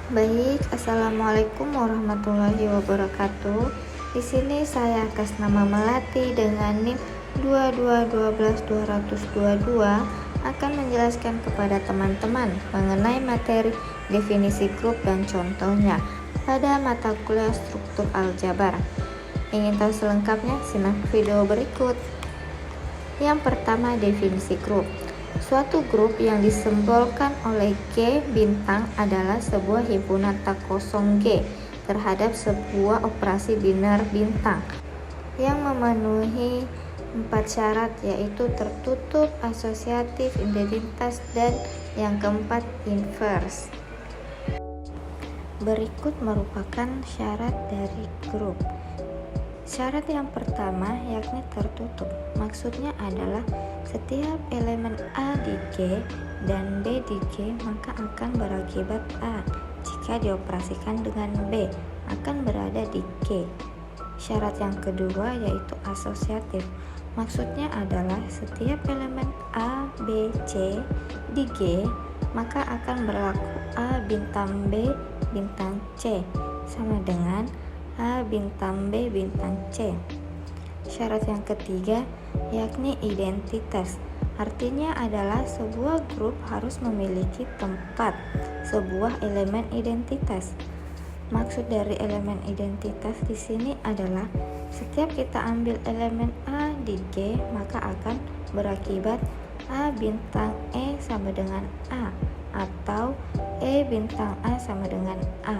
Baik, assalamualaikum warahmatullahi wabarakatuh. Di sini saya atas nama Melati dengan NIM 2212222 akan menjelaskan kepada teman-teman mengenai materi definisi grup dan contohnya pada mata kuliah struktur aljabar. Ingin tahu selengkapnya? Simak video berikut. Yang pertama, definisi grup. Suatu grup yang disimbolkan oleh G bintang adalah sebuah himpunan tak kosong G terhadap sebuah operasi biner bintang yang memenuhi 4 syarat, yaitu tertutup, asosiatif, identitas, dan yang keempat inverse. Berikut merupakan syarat dari grup. Syarat yang pertama yakni tertutup. Maksudnya adalah setiap elemen A di G dan B di G maka akan berakibat A. Jika dioperasikan dengan B akan berada di G. Syarat yang kedua yaitu asosiatif. Maksudnya adalah setiap elemen A, B, C di G maka akan berlaku A bintang B bintang C sama dengan A bintang B bintang C. Syarat yang ketiga yakni identitas. Artinya adalah sebuah grup harus memiliki tempat sebuah elemen identitas. Maksud dari elemen identitas di sini adalah setiap kita ambil elemen A di G maka akan berakibat A bintang E sama dengan A atau E bintang A sama dengan A.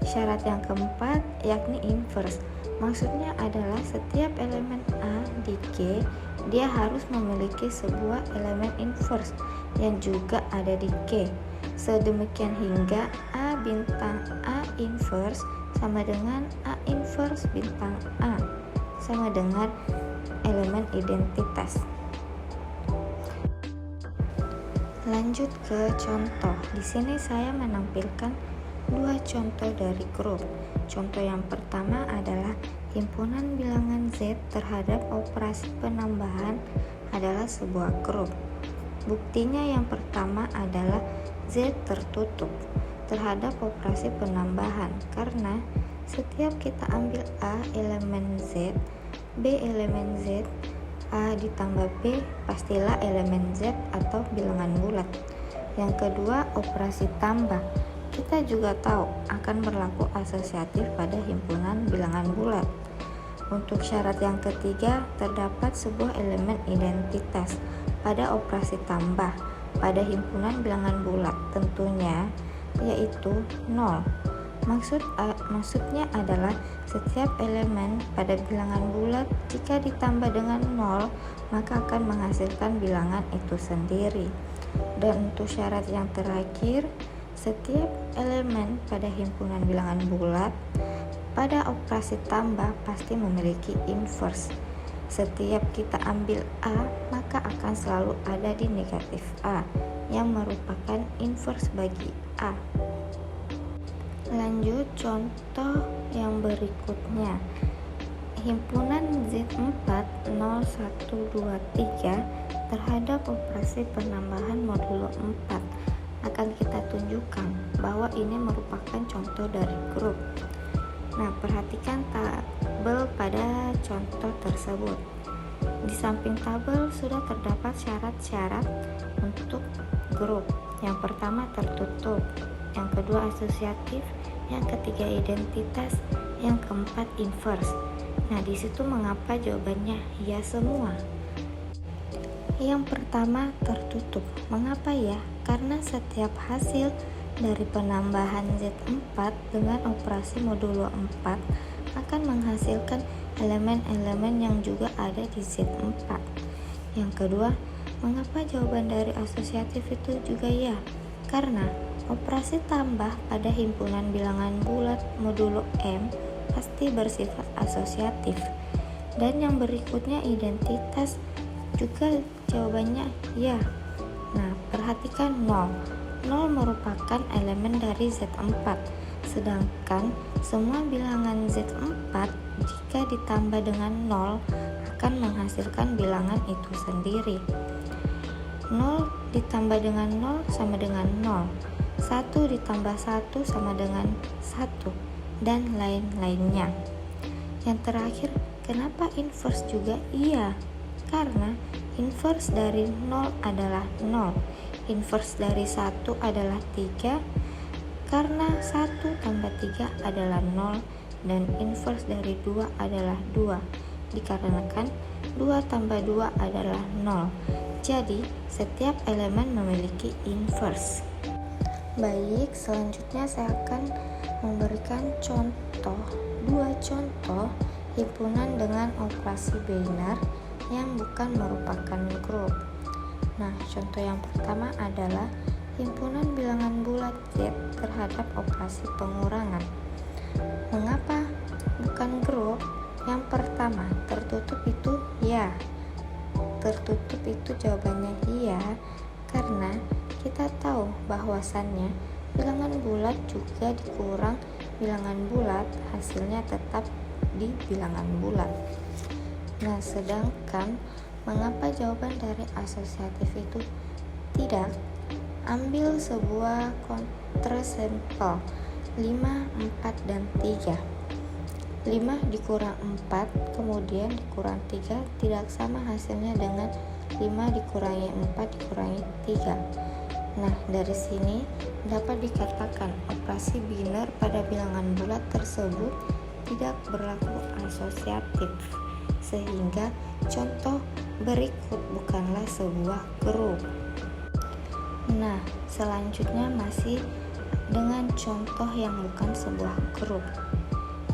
Syarat yang keempat yakni inverse. Maksudnya adalah setiap elemen A di G dia harus memiliki sebuah elemen inverse yang juga ada di G. Sedemikian hingga A bintang A inverse sama dengan A inverse bintang A sama dengan elemen identitas. Lanjut ke contoh. Di sini saya menampilkan 2 contoh dari grup. Contoh yang pertama adalah himpunan bilangan Z terhadap operasi penambahan adalah sebuah grup. Buktinya yang pertama adalah Z tertutup terhadap operasi penambahan karena setiap kita ambil A elemen Z, B elemen Z, A ditambah B pastilah elemen Z atau bilangan bulat. Yang kedua, operasi tambah. Kita juga tahu akan berlaku asosiatif pada himpunan bilangan bulat. Untuk syarat yang ketiga, terdapat sebuah elemen identitas pada operasi tambah pada himpunan bilangan bulat, tentunya yaitu 0. Maksudnya adalah setiap elemen pada bilangan bulat jika ditambah dengan 0 maka akan menghasilkan bilangan itu sendiri. Dan untuk syarat yang terakhir, setiap elemen pada himpunan bilangan bulat pada operasi tambah pasti memiliki inverse. Setiap kita ambil A maka akan selalu ada di negatif A yang merupakan inverse bagi A. Lanjut contoh yang berikutnya. Himpunan Z4 0123 terhadap operasi penambahan modulo 4 akan kita tunjukkan bahwa ini merupakan contoh dari grup. Nah, perhatikan tabel pada contoh tersebut. Di samping tabel sudah terdapat syarat-syarat untuk grup. Yang pertama tertutup, yang kedua asosiatif, yang ketiga identitas, yang keempat inverse. Nah, di situ mengapa jawabannya ya semua? Yang pertama tertutup. Mengapa ya? Karena setiap hasil dari penambahan Z4 dengan operasi modulo 4 akan menghasilkan elemen-elemen yang juga ada di Z4. Yang kedua, mengapa jawaban dari asosiatif itu juga ya? Karena operasi tambah pada himpunan bilangan bulat modulo M pasti bersifat asosiatif. Dan yang berikutnya identitas juga jawabannya ya. Nah, perhatikan 0. 0 merupakan elemen dari Z4. Sedangkan semua bilangan Z4 jika ditambah dengan 0 akan menghasilkan bilangan itu sendiri. 0 ditambah dengan 0 sama dengan 0. 1 ditambah 1 sama dengan 1, dan lain-lainnya. Yang terakhir, kenapa inverse juga iya? Karena inverse dari 0 adalah 0, inverse dari 1 adalah 3, karena 1 tambah 3 adalah 0, dan inverse dari 2 adalah 2, dikarenakan 2 tambah 2 adalah 0. Jadi, setiap elemen memiliki inverse. Baik, selanjutnya saya akan memberikan dua contoh himpunan dengan operasi biner yang bukan merupakan grup. Nah, contoh yang pertama adalah himpunan bilangan bulat Z terhadap operasi pengurangan. Mengapa bukan grup? Yang pertama, tertutup itu ya. Tertutup itu jawabannya iya, karena kita tahu bahwasannya bilangan bulat juga dikurang bilangan bulat, hasilnya tetap di bilangan bulat. Nah, sedangkan mengapa jawaban dari asosiatif itu tidak? Ambil sebuah kontrasampel 5, 4, dan 3. 5 dikurang 4 kemudian dikurang 3 tidak sama hasilnya dengan 5 dikurangi 4 dikurangi 3. Nah, dari sini dapat dikatakan operasi biner pada bilangan bulat tersebut tidak berlaku asosiatif, sehingga contoh berikut bukanlah sebuah grup. Nah, selanjutnya masih dengan contoh yang bukan sebuah grup,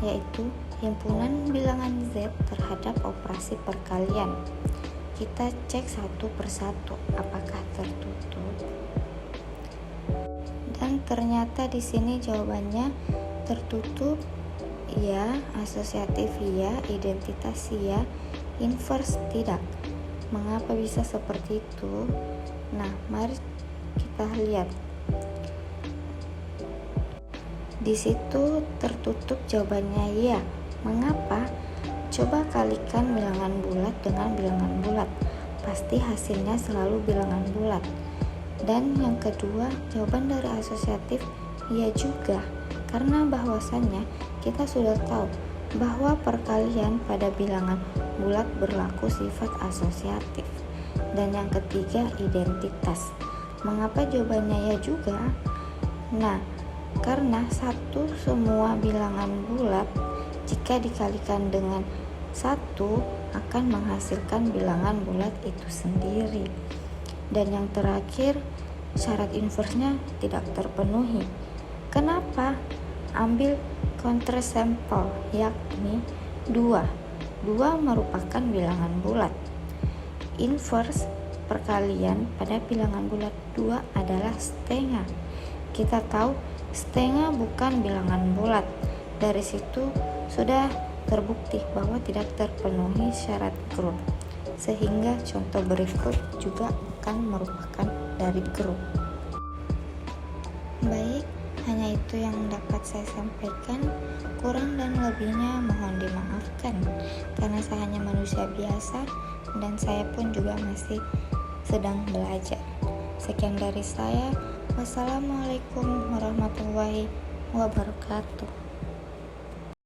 yaitu himpunan bilangan Z terhadap operasi perkalian. Kita cek satu persatu apakah tertutup. Dan ternyata di sini jawabannya tertutup ya, asosiatif ya, identitas ya, inverse tidak. Mengapa bisa seperti itu? Nah, mari kita lihat. Di situ tertutup jawabannya ya. Mengapa? Coba kalikan bilangan bulat dengan bilangan bulat. Pasti hasilnya selalu bilangan bulat. Dan yang kedua, jawaban dari asosiatif ya juga. Karena bahwasannya kita sudah tahu bahwa perkalian pada bilangan bulat berlaku sifat asosiatif. Dan yang ketiga, identitas. Mengapa jawabannya ya juga? Nah, karena satu semua bilangan bulat jika dikalikan dengan 1 akan menghasilkan bilangan bulat itu sendiri. Dan yang terakhir, syarat inversenya tidak terpenuhi. Kenapa? Ambil kontrasampel, yakni 2. 2 merupakan bilangan bulat. Inverse perkalian pada bilangan bulat 2 adalah setengah. Kita tahu setengah bukan bilangan bulat. Dari situ sudah terbukti bahwa tidak terpenuhi syarat grup, sehingga contoh berikut juga bukan merupakan dari grup. Baik, hanya itu yang dapat saya sampaikan. Kurang dan lebihnya mohon dimaafkan, karena saya hanya manusia biasa dan saya pun juga masih sedang belajar. Sekian dari saya. Wassalamualaikum warahmatullahi wabarakatuh.